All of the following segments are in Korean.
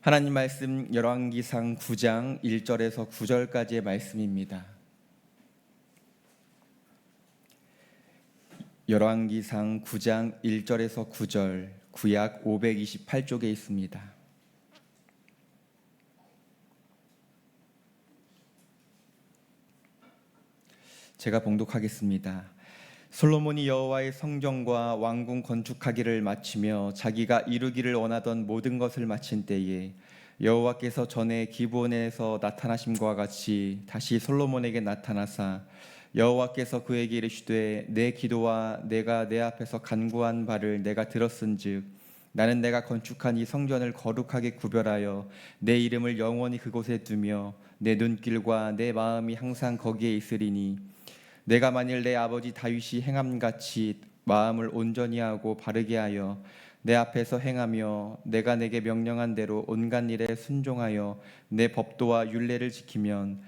하나님 말씀 열왕기상 9장 1절에서 9절까지의 말씀입니다. 열왕기상 9장 1절에서 9절, 구약 528쪽에 있습니다. 제가 봉독하겠습니다. 솔로몬이 여호와의 성전과 왕궁 건축하기를 마치며 자기가 이루기를 원하던 모든 것을 마친 때에 여호와께서 전에 기브온에서 나타나심과 같이 다시 솔로몬에게 나타나사 여호와께서 그에게 이르시되 내 기도와 내가 내 앞에서 간구한 바를 내가 들었은즉 나는 내가 건축한 이 성전을 거룩하게 구별하여 내 이름을 영원히 그곳에 두며 내 눈길과 내 마음이 항상 거기에 있으리니 내가 만일 내 아버지 다윗이 행함같이 마음을 온전히 하고 바르게 하여 내 앞에서 행하며 내가 내게 명령한 대로 온갖 일에 순종하여 내 법도와 율례를 지키면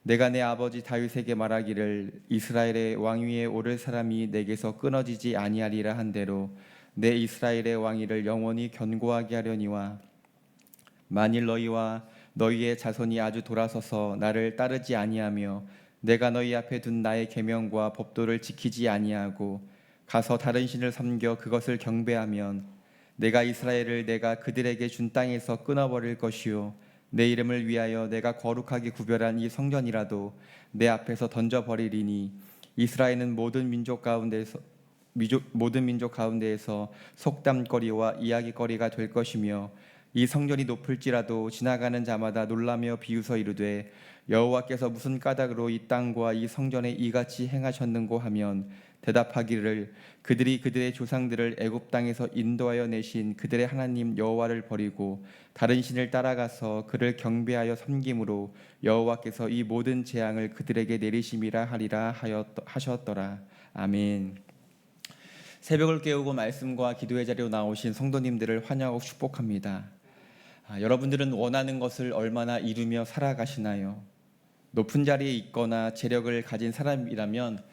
내가 내 아버지 다윗에게 말하기를 이스라엘의 왕위에 오를 사람이 내게서 끊어지지 아니하리라 한 대로 내 이스라엘의 왕위를 영원히 견고하게 하려니와 만일 너희와 너희의 자손이 아주 돌아서서 나를 따르지 아니하며 내가 너희 앞에 둔 나의 계명과 법도를 지키지 아니하고 가서 다른 신을 섬겨 그것을 경배하면 내가 이스라엘을 내가 그들에게 준 땅에서 끊어버릴 것이요 내 이름을 위하여 내가 거룩하게 구별한 이 성전이라도 내 앞에서 던져버리리니 이스라엘은 모든 민족 가운데에서 속담거리와 이야기거리가 될 것이며 이 성전이 높을지라도 지나가는 자마다 놀라며 비웃어 이르되 여호와께서 무슨 까닭으로 이 땅과 이 성전에 이같이 행하셨는고 하면 대답하기를 그들이 그들의 조상들을 애굽 땅에서 인도하여 내신 그들의 하나님 여호와를 버리고 다른 신을 따라가서 그를 경배하여 섬김으로 여호와께서 이 모든 재앙을 그들에게 내리심이라 하리라 하셨더라. 아멘. 새벽을 깨우고 말씀과 기도의 자리로 나오신 성도님들을 환영하고 축복합니다. 여러분들은 원하는 것을 얼마나 이루며 살아가시나요? 높은 자리에 있거나 재력을 가진 사람이라면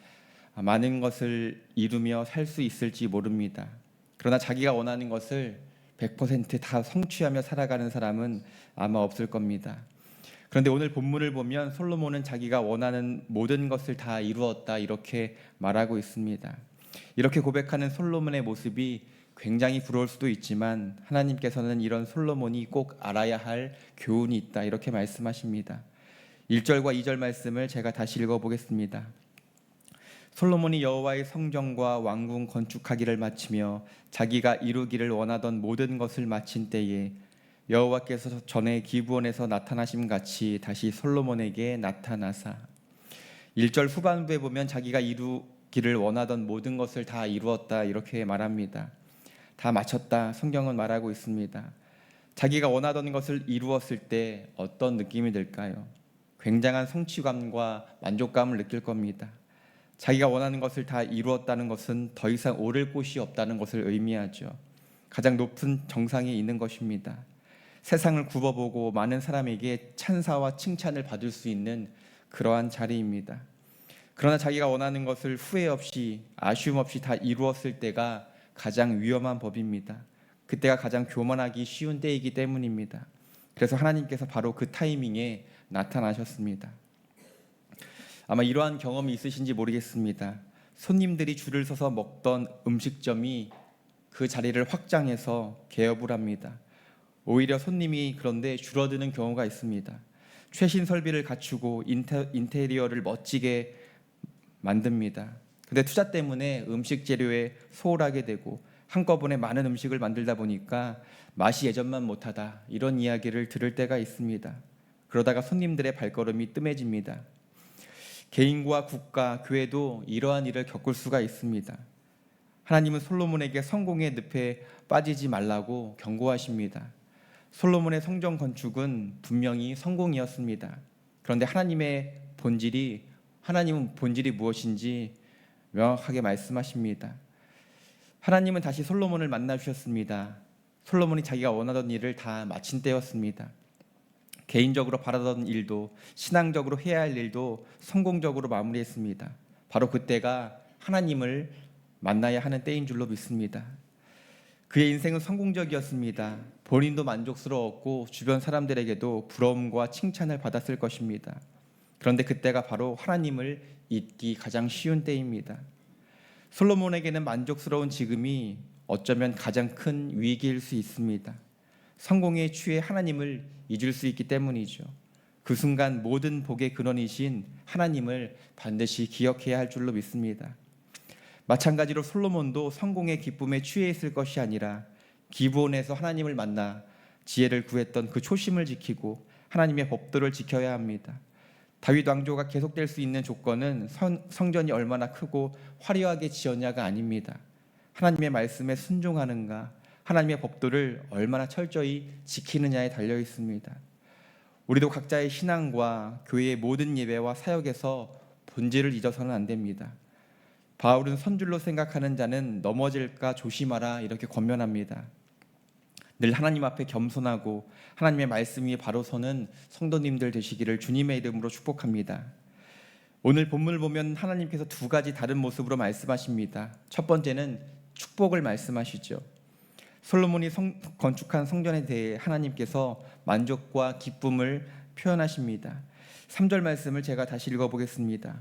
많은 것을 이루며 살 수 있을지 모릅니다. 그러나 자기가 원하는 것을 100% 성취하며 살아가는 사람은 아마 없을 겁니다. 그런데 오늘 본문을 보면 솔로몬은 자기가 원하는 모든 것을 다 이루었다 이렇게 말하고 있습니다. 이렇게 고백하는 솔로몬의 모습이 굉장히 부러울 수도 있지만 하나님께서는 이런 솔로몬이 꼭 알아야 할 교훈이 있다 이렇게 말씀하십니다. 1절과 2절 말씀을 제가 다시 읽어보겠습니다. 솔로몬이 여호와의 성전과 왕궁 건축하기를 마치며 자기가 이루기를 원하던 모든 것을 마친 때에 여호와께서 전에 기브온에서 나타나심 같이 다시 솔로몬에게 나타나사 1절 후반부에 보면 자기가 이루기를 원하던 모든 것을 다 이루었다 이렇게 말합니다. 다 마쳤다 성경은 말하고 있습니다. 자기가 원하던 것을 이루었을 때 어떤 느낌이 들까요? 굉장한 성취감과 만족감을 느낄 겁니다. 자기가 원하는 것을 다 이루었다는 것은 더 이상 오를 곳이 없다는 것을 의미하죠. 가장 높은 정상에 있는 것입니다. 세상을 굽어보고 많은 사람에게 찬사와 칭찬을 받을 수 있는 그러한 자리입니다. 그러나 자기가 원하는 것을 후회 없이 아쉬움 없이 다 이루었을 때가 가장 위험한 법입니다. 그때가 가장 교만하기 쉬운 때이기 때문입니다. 그래서 하나님께서 바로 그 타이밍에 나타나셨습니다. 아마 이러한 경험이 있으신지 모르겠습니다. 손님들이 줄을 서서 먹던 음식점이 그 자리를 확장해서 개업을 합니다. 오히려 손님이 그런데 줄어드는 경우가 있습니다. 최신 설비를 갖추고 인테리어를 멋지게 만듭니다. 근데 투자 때문에 음식 재료에 소홀하게 되고 한꺼번에 많은 음식을 만들다 보니까 맛이 예전만 못하다 이런 이야기를 들을 때가 있습니다. 그러다가 손님들의 발걸음이 뜸해집니다. 개인과 국가, 교회도 이러한 일을 겪을 수가 있습니다. 하나님은 솔로몬에게 성공의 늪에 빠지지 말라고 경고하십니다. 솔로몬의 성전 건축은 분명히 성공이었습니다. 그런데 하나님은 본질이 무엇인지 명확하게 말씀하십니다. 하나님은 다시 솔로몬을 만나 주셨습니다. 솔로몬이 자기가 원하던 일을 다 마친 때였습니다. 개인적으로 바라던 일도 신앙적으로 해야 할 일도 성공적으로 마무리했습니다. 바로 그때가 하나님을 만나야 하는 때인 줄로 믿습니다. 그의 인생은 성공적이었습니다. 본인도 만족스러웠고 주변 사람들에게도 부러움과 칭찬을 받았을 것입니다. 그런데 그때가 바로 하나님을 잊기 가장 쉬운 때입니다. 솔로몬에게는 만족스러운 지금이 어쩌면 가장 큰 위기일 수 있습니다. 성공에 취해 하나님을 잊을 수 있기 때문이죠. 그 순간 모든 복의 근원이신 하나님을 반드시 기억해야 할 줄로 믿습니다. 마찬가지로 솔로몬도 성공의 기쁨에 취해 있을 것이 아니라 기브온에서 하나님을 만나 지혜를 구했던 그 초심을 지키고 하나님의 법도를 지켜야 합니다. 다윗 왕조가 계속될 수 있는 조건은 성전이 얼마나 크고 화려하게 지었냐가 아닙니다. 하나님의 말씀에 순종하는가, 하나님의 법도를 얼마나 철저히 지키느냐에 달려 있습니다. 우리도 각자의 신앙과 교회의 모든 예배와 사역에서 본질을 잊어서는 안 됩니다. 바울은 선줄로 생각하는 자는 넘어질까 조심하라 이렇게 권면합니다. 늘 하나님 앞에 겸손하고 하나님의 말씀 위에 바로 서는 성도님들 되시기를 주님의 이름으로 축복합니다. 오늘 본문을 보면 하나님께서 두 가지 다른 모습으로 말씀하십니다. 첫 번째는 축복을 말씀하시죠. 솔로몬이 건축한 성전에 대해 하나님께서 만족과 기쁨을 표현하십니다. 3절 말씀을 제가 다시 읽어보겠습니다.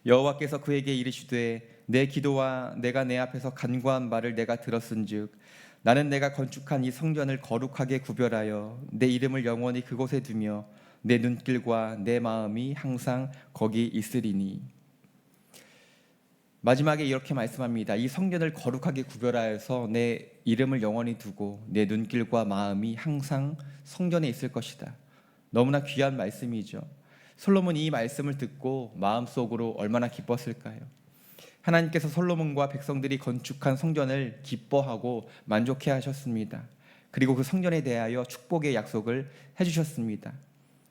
여호와께서 그에게 이르시되 내 기도와 내가 내 앞에서 간구한 말을 내가 들었은즉 나는 내가 건축한 이 성전을 거룩하게 구별하여 내 이름을 영원히 그곳에 두며 내 눈길과 내 마음이 항상 거기 있으리니. 마지막에 이렇게 말씀합니다. 이 성전을 거룩하게 구별하여서 내 이름을 영원히 두고 내 눈길과 마음이 항상 성전에 있을 것이다. 너무나 귀한 말씀이죠. 솔로몬이 이 말씀을 듣고 마음속으로 얼마나 기뻤을까요? 하나님께서 솔로몬과 백성들이 건축한 성전을 기뻐하고 만족해 하셨습니다. 그리고 그 성전에 대하여 축복의 약속을 해주셨습니다.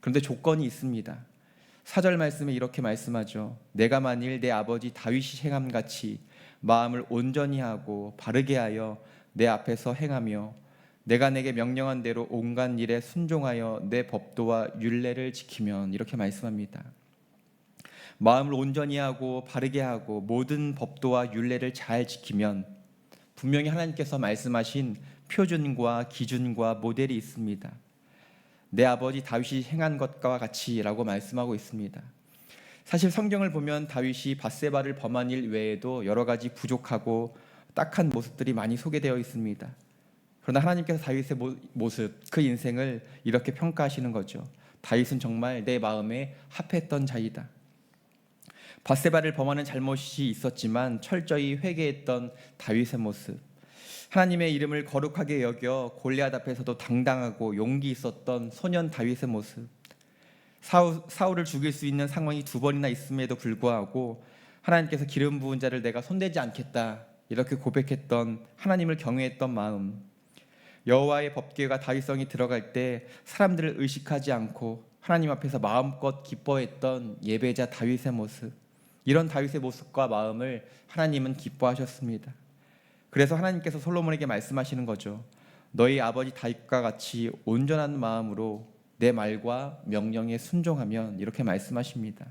그런데 조건이 있습니다. 4절 말씀에 이렇게 말씀하죠. 내가 만일 내 아버지 다윗이 행함같이 마음을 온전히 하고 바르게 하여 내 앞에서 행하며 내가 내게 명령한 대로 온갖 일에 순종하여 내 법도와 율례를 지키면, 이렇게 말씀합니다. 마음을 온전히 하고 바르게 하고 모든 법도와 율례를 잘 지키면 분명히 하나님께서 말씀하신 표준과 기준과 모델이 있습니다. 내 아버지 다윗이 행한 것과 같이라고 말씀하고 있습니다. 사실 성경을 보면 다윗이 밧세바를 범한 일 외에도 여러 가지 부족하고 딱한 모습들이 많이 소개되어 있습니다. 그러나 하나님께서 다윗의 모습, 그 인생을 이렇게 평가하시는 거죠. 다윗은 정말 내 마음에 합했던 자이다. 밧세바를 범하는 잘못이 있었지만 철저히 회개했던 다윗의 모습, 하나님의 이름을 거룩하게 여겨 골리앗 앞에서도 당당하고 용기 있었던 소년 다윗의 모습, 사울을 죽일 수 있는 상황이 2번이나 있음에도 불구하고 하나님께서 기름 부은 자를 내가 손대지 않겠다 이렇게 고백했던 하나님을 경외했던 마음, 여호와의 법궤가 다윗성이 들어갈 때 사람들을 의식하지 않고 하나님 앞에서 마음껏 기뻐했던 예배자 다윗의 모습, 이런 다윗의 모습과 마음을 하나님은 기뻐하셨습니다. 그래서 하나님께서 솔로몬에게 말씀하시는 거죠. 너희 아버지 다윗과 같이 온전한 마음으로 내 말과 명령에 순종하면, 이렇게 말씀하십니다.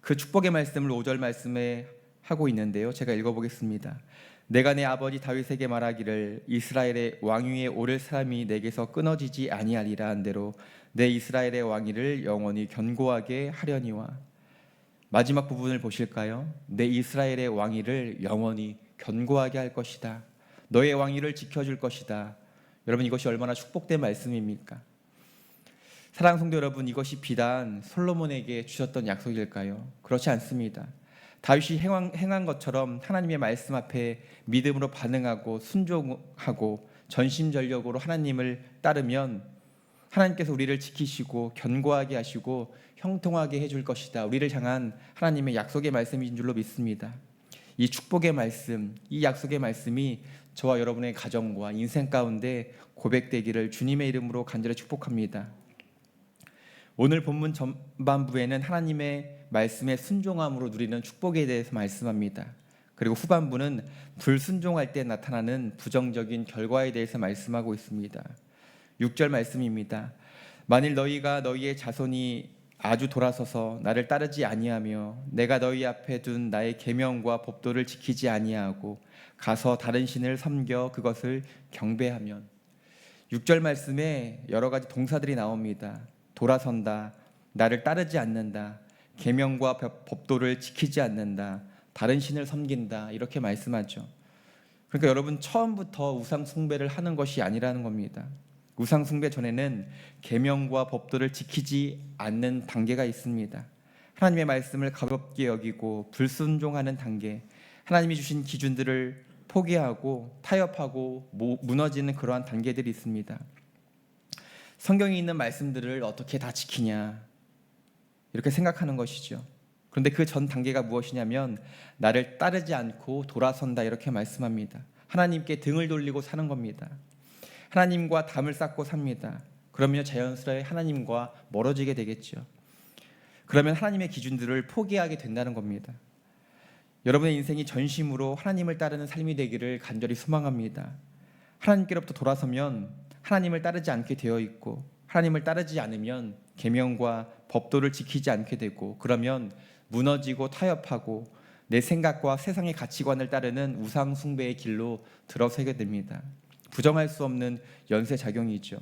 그 축복의 말씀을 5절 말씀에 하고 있는데요. 제가 읽어보겠습니다. 내가 내 아버지 다윗에게 말하기를 이스라엘의 왕위에 오를 사람이 내게서 끊어지지 아니하리라 한 대로 내 이스라엘의 왕위를 영원히 견고하게 하려니와. 마지막 부분을 보실까요? 내 이스라엘의 왕위를 영원히 견고하게 할 것이다. 너의 왕위를 지켜줄 것이다. 여러분, 이것이 얼마나 축복된 말씀입니까? 사랑하는 성도 여러분, 이것이 비단 솔로몬에게 주셨던 약속일까요? 그렇지 않습니다. 다윗이 행한 것처럼 하나님의 말씀 앞에 믿음으로 반응하고 순종하고 전심전력으로 하나님을 따르면 하나님께서 우리를 지키시고 견고하게 하시고 형통하게 해줄 것이다. 우리를 향한 하나님의 약속의 말씀인 줄로 믿습니다. 이 축복의 말씀, 이 약속의 말씀이 저와 여러분의 가정과 인생 가운데 고백되기를 주님의 이름으로 간절히 축복합니다. 오늘 본문 전반부에는 하나님의 말씀에 순종함으로 누리는 축복에 대해서 말씀합니다. 그리고 후반부는 불순종할 때 나타나는 부정적인 결과에 대해서 말씀하고 있습니다. 6절 말씀입니다. 만일 너희가 너희의 자손이 아주 돌아서서 나를 따르지 아니하며 내가 너희 앞에 둔 나의 계명과 법도를 지키지 아니하고 가서 다른 신을 섬겨 그것을 경배하면. 6절 말씀에 여러 가지 동사들이 나옵니다. 돌아선다, 나를 따르지 않는다, 계명과 법도를 지키지 않는다, 다른 신을 섬긴다, 이렇게 말씀하죠. 그러니까 여러분, 처음부터 우상 숭배를 하는 것이 아니라는 겁니다. 우상 숭배 전에는 계명과 법도를 지키지 않는 단계가 있습니다. 하나님의 말씀을 가볍게 여기고 불순종하는 단계, 하나님이 주신 기준들을 포기하고 타협하고 무너지는 그러한 단계들이 있습니다. 성경에 있는 말씀들을 어떻게 다 지키냐, 이렇게 생각하는 것이죠. 그런데 그 전 단계가 무엇이냐면 나를 따르지 않고 돌아선다, 이렇게 말씀합니다. 하나님께 등을 돌리고 사는 겁니다. 하나님과 담을 쌓고 삽니다. 그러면 자연스레 하나님과 멀어지게 되겠죠. 그러면 하나님의 기준들을 포기하게 된다는 겁니다. 여러분의 인생이 전심으로 하나님을 따르는 삶이 되기를 간절히 소망합니다. 하나님께로부터 돌아서면 하나님을 따르지 않게 되어 있고, 하나님을 따르지 않으면 계명과 법도를 지키지 않게 되고, 그러면 무너지고 타협하고 내 생각과 세상의 가치관을 따르는 우상 숭배의 길로 들어서게 됩니다. 부정할 수 없는 연쇄작용이죠.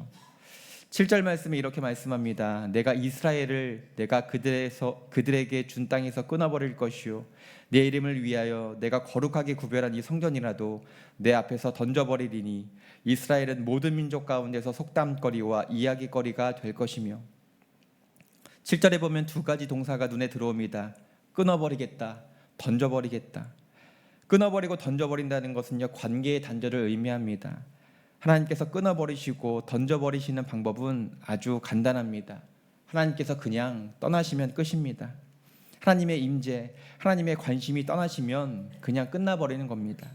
7절 말씀에 이렇게 말씀합니다. 내가 이스라엘을 내가 그들에게 준 땅에서 끊어버릴 것이요 내 이름을 위하여 내가 거룩하게 구별한 이 성전이라도 내 앞에서 던져버리리니 이스라엘은 모든 민족 가운데서 속담거리와 이야기거리가 될 것이며. 7절에 보면 두 가지 동사가 눈에 들어옵니다. 끊어버리겠다, 던져버리겠다. 끊어버리고 던져버린다는 것은요, 관계의 단절을 의미합니다. 하나님께서 끊어버리시고 던져버리시는 방법은 아주 간단합니다. 하나님께서 그냥 떠나시면 끝입니다. 하나님의 임재, 하나님의 관심이 떠나시면 그냥 끝나버리는 겁니다.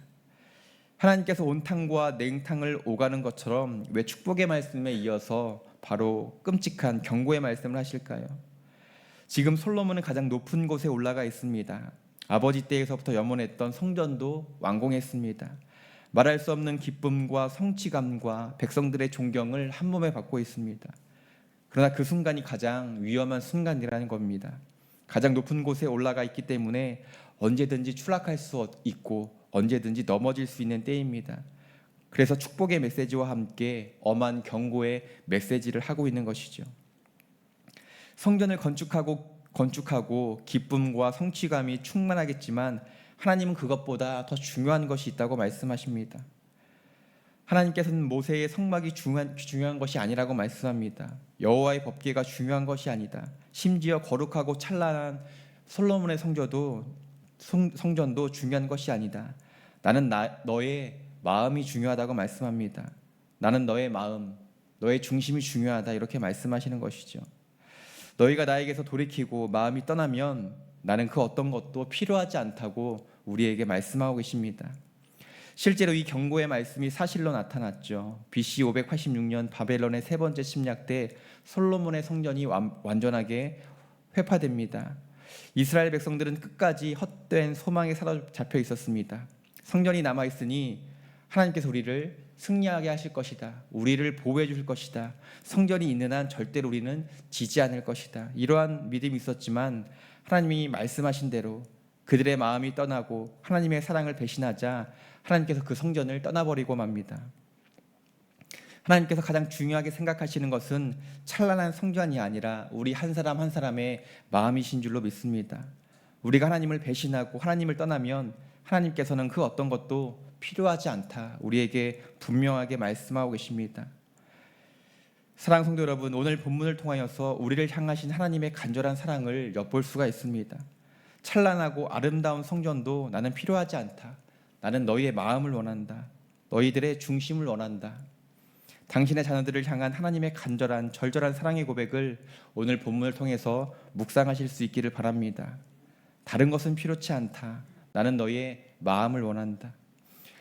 하나님께서 온탕과 냉탕을 오가는 것처럼 왜 축복의 말씀에 이어서 바로 끔찍한 경고의 말씀을 하실까요? 지금 솔로몬은 가장 높은 곳에 올라가 있습니다. 아버지 때에서부터 염원했던 성전도 완공했습니다. 말할 수 없는 기쁨과 성취감과 백성들의 존경을 한 몸에 받고 있습니다. 그러나 그 순간이 가장 위험한 순간이라는 겁니다. 가장 높은 곳에 올라가 있기 때문에 언제든지 추락할 수 있고 언제든지 넘어질 수 있는 때입니다. 그래서 축복의 메시지와 함께 엄한 경고의 메시지를 하고 있는 것이죠. 성전을 건축하고 기쁨과 성취감이 충만하겠지만 하나님은 그것보다 더 중요한 것이 있다고 말씀하십니다. 하나님께서는 모세의 성막이 중요한 것이 아니라고 말씀합니다. 여호와의 법궤가 중요한 것이 아니다. 심지어 거룩하고 찬란한 솔로몬의 성전도 중요한 것이 아니다. 나는 너의 마음이 중요하다고 말씀합니다. 나는 너의 마음, 너의 중심이 중요하다, 이렇게 말씀하시는 것이죠. 너희가 나에게서 돌이키고 마음이 떠나면 나는 그 어떤 것도 필요하지 않다고 우리에게 말씀하고 계십니다. 실제로 이 경고의 말씀이 사실로 나타났죠. BC 586년 바벨론의 세 번째 침략 때 솔로몬의 성전이 완전하게 회파됩니다. 이스라엘 백성들은 끝까지 헛된 소망에 사로잡혀 있었습니다. 성전이 남아있으니 하나님께서 우리를 승리하게 하실 것이다, 우리를 보호해 주실 것이다, 성전이 있는 한 절대로 우리는 지지 않을 것이다, 이러한 믿음이 있었지만 하나님이 말씀하신 대로 그들의 마음이 떠나고 하나님의 사랑을 배신하자 하나님께서 그 성전을 떠나버리고 맙니다. 하나님께서 가장 중요하게 생각하시는 것은 찬란한 성전이 아니라 우리 한 사람 한 사람의 마음이신 줄로 믿습니다. 우리가 하나님을 배신하고 하나님을 떠나면 하나님께서는 그 어떤 것도 필요하지 않다, 우리에게 분명하게 말씀하고 계십니다. 사랑하는 성도 여러분, 오늘 본문을 통하여서 우리를 향하신 하나님의 간절한 사랑을 엿볼 수가 있습니다. 찬란하고 아름다운 성전도 나는 필요하지 않다. 나는 너희의 마음을 원한다. 너희들의 중심을 원한다. 당신의 자녀들을 향한 하나님의 간절한 절절한 사랑의 고백을 오늘 본문을 통해서 묵상하실 수 있기를 바랍니다. 다른 것은 필요치 않다. 나는 너희의 마음을 원한다.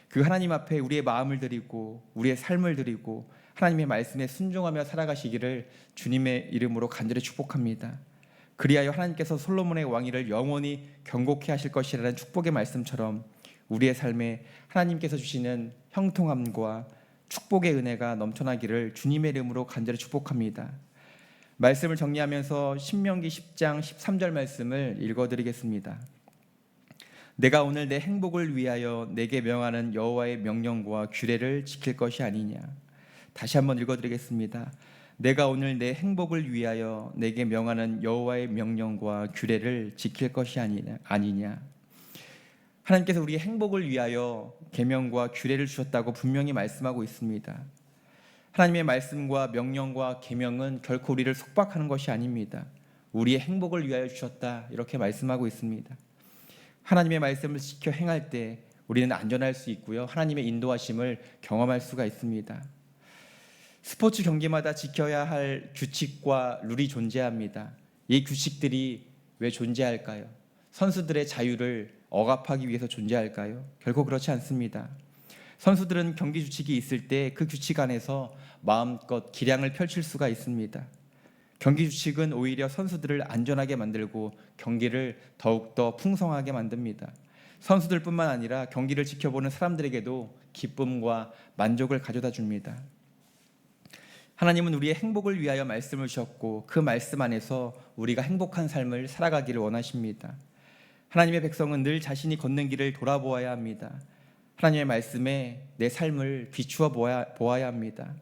그 하나님 앞에 우리의 마음을 드리고 우리의 삶을 드리고 하나님의 말씀에 순종하며 살아가시기를 주님의 이름으로 간절히 축복합니다. 그리하여 하나님께서 솔로몬의 왕위를 영원히 경고케 하실 것이라는 축복의 말씀처럼 우리의 삶에 하나님께서 주시는 형통함과 축복의 은혜가 넘쳐나기를 주님의 이름으로 간절히 축복합니다. 말씀을 정리하면서 신명기 10장 13절 말씀을 읽어드리겠습니다. 내가 오늘 내 행복을 위하여 내게 명하는 여호와의 명령과 규례를 지킬 것이 아니냐. 다시 한번 읽어드리겠습니다. 내가 오늘 내 행복을 위하여 내게 명하는 여호와의 명령과 규례를 지킬 것이 아니냐. 하나님께서 우리의 행복을 위하여 계명과 규례를 주셨다고 분명히 말씀하고 있습니다. 하나님의 말씀과 명령과 계명은 결코 우리를 속박하는 것이 아닙니다. 우리의 행복을 위하여 주셨다, 이렇게 말씀하고 있습니다. 하나님의 말씀을 지켜 행할 때 우리는 안전할 수 있고요, 하나님의 인도하심을 경험할 수가 있습니다. 스포츠 경기마다 지켜야 할 규칙과 룰이 존재합니다. 이 규칙들이 왜 존재할까요? 선수들의 자유를 억압하기 위해서 존재할까요? 결코 그렇지 않습니다. 선수들은 경기 규칙이 있을 때 그 규칙 안에서 마음껏 기량을 펼칠 수가 있습니다. 경기 규칙은 오히려 선수들을 안전하게 만들고 경기를 더욱더 풍성하게 만듭니다. 선수들뿐만 아니라 경기를 지켜보는 사람들에게도 기쁨과 만족을 가져다 줍니다. 하나님은 우리의 행복을 위하여 말씀을 주셨고 그 말씀 안에서 우리가 행복한 삶을 살아가기를 원하십니다. 하나님의 백성은 늘 자신이 걷는 길을 돌아보아야 합니다. 하나님의 말씀에 내 삶을 비추어 보아야 합니다.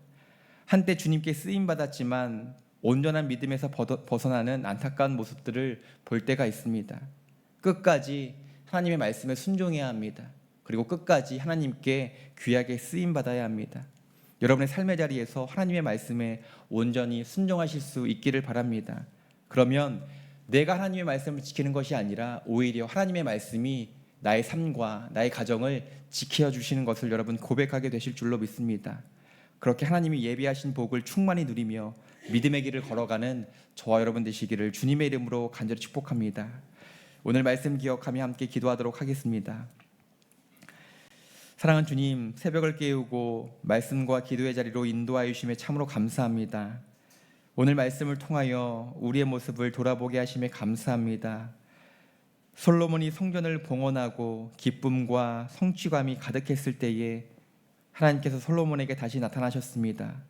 한때 주님께 쓰임받았지만 온전한 믿음에서 벗어나는 안타까운 모습들을 볼 때가 있습니다. 끝까지 하나님의 말씀에 순종해야 합니다. 그리고 끝까지 하나님께 귀하게 쓰임받아야 합니다. 여러분의 삶의 자리에서 하나님의 말씀에 온전히 순종하실 수 있기를 바랍니다. 그러면 내가 하나님의 말씀을 지키는 것이 아니라 오히려 하나님의 말씀이 나의 삶과 나의 가정을 지켜주시는 것을 여러분 고백하게 되실 줄로 믿습니다. 그렇게 하나님이 예비하신 복을 충만히 누리며 믿음의 길을 걸어가는 저와 여러분 되시기를 주님의 이름으로 간절히 축복합니다. 오늘 말씀 기억하며 함께 기도하도록 하겠습니다. 사랑하는 주님, 새벽을 깨우고 말씀과 기도의 자리로 인도하여 주심에 참으로 감사합니다. 오늘 말씀을 통하여 우리의 모습을 돌아보게 하심에 감사합니다. 솔로몬이 성전을 봉헌하고 기쁨과 성취감이 가득했을 때에 하나님께서 솔로몬에게 다시 나타나셨습니다.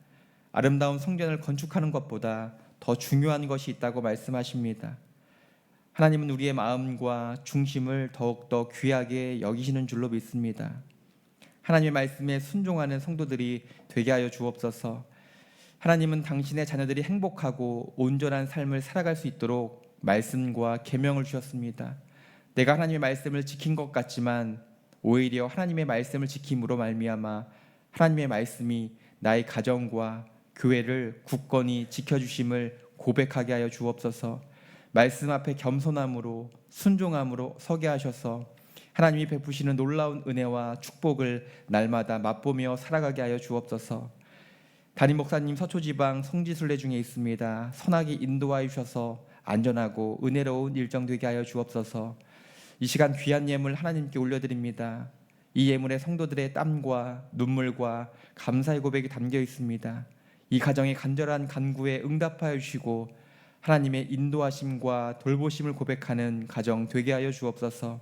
아름다운 성전을 건축하는 것보다 더 중요한 것이 있다고 말씀하십니다. 하나님은 우리의 마음과 중심을 더욱더 귀하게 여기시는 줄로 믿습니다. 하나님의 말씀에 순종하는 성도들이 되게 하여 주옵소서. 하나님은 당신의 자녀들이 행복하고 온전한 삶을 살아갈 수 있도록 말씀과 계명을 주셨습니다. 내가 하나님의 말씀을 지킨 것 같지만 오히려 하나님의 말씀을 지킴으로 말미암아 하나님의 말씀이 나의 가정과 교회를 굳건히 지켜주심을 고백하게 하여 주옵소서. 말씀 앞에 겸손함으로 순종함으로 서게 하셔서 하나님이 베푸시는 놀라운 은혜와 축복을 날마다 맛보며 살아가게 하여 주옵소서. 담임 목사님 서초지방 성지순례 중에 있습니다. 선하게 인도하여 주셔서 안전하고 은혜로운 일정 되게 하여 주옵소서. 이 시간 귀한 예물 하나님께 올려드립니다. 이 예물에 성도들의 땀과 눈물과 감사의 고백이 담겨 있습니다. 이 가정의 간절한 간구에 응답하여 주시고 하나님의 인도하심과 돌보심을 고백하는 가정 되게 하여 주옵소서.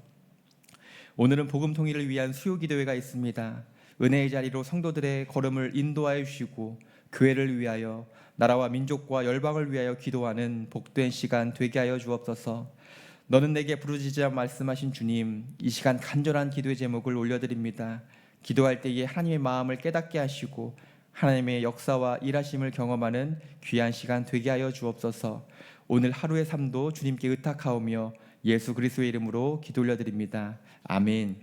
오늘은 복음 통일을 위한 수요 기도회가 있습니다. 은혜의 자리로 성도들의 걸음을 인도하여 주시고 교회를 위하여 나라와 민족과 열방을 위하여 기도하는 복된 시간 되게 하여 주옵소서. 너는 내게 부르짖으라 말씀하신 주님, 이 시간 간절한 기도의 제목을 올려드립니다. 기도할 때에 하나님의 마음을 깨닫게 하시고 하나님의 역사와 일하심을 경험하는 귀한 시간 되게 하여 주옵소서. 오늘 하루의 삶도 주님께 의탁하오며 예수 그리스도의 이름으로 기도 올려드립니다. 아멘.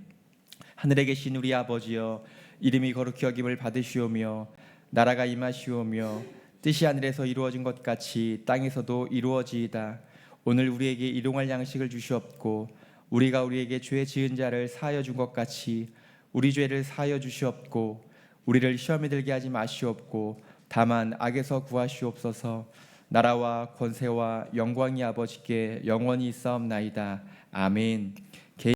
하늘에 계신 우리 아버지여, 이름이 거룩히 여김을 받으시오며 나라가 임하시오며 뜻이 하늘에서 이루어진 것 같이 땅에서도 이루어지이다. 오늘 우리에게 일용할 양식을 주시옵고 우리가 우리에게 죄 지은 자를 사하여 준 것 같이 우리 죄를 사하여 주시옵고 우리를 시험에 들게 하지 마시옵고 다만 악에서 구하시옵소서. 나라와 권세와 영광이 아버지께 영원히 있사옵나이다. 아멘.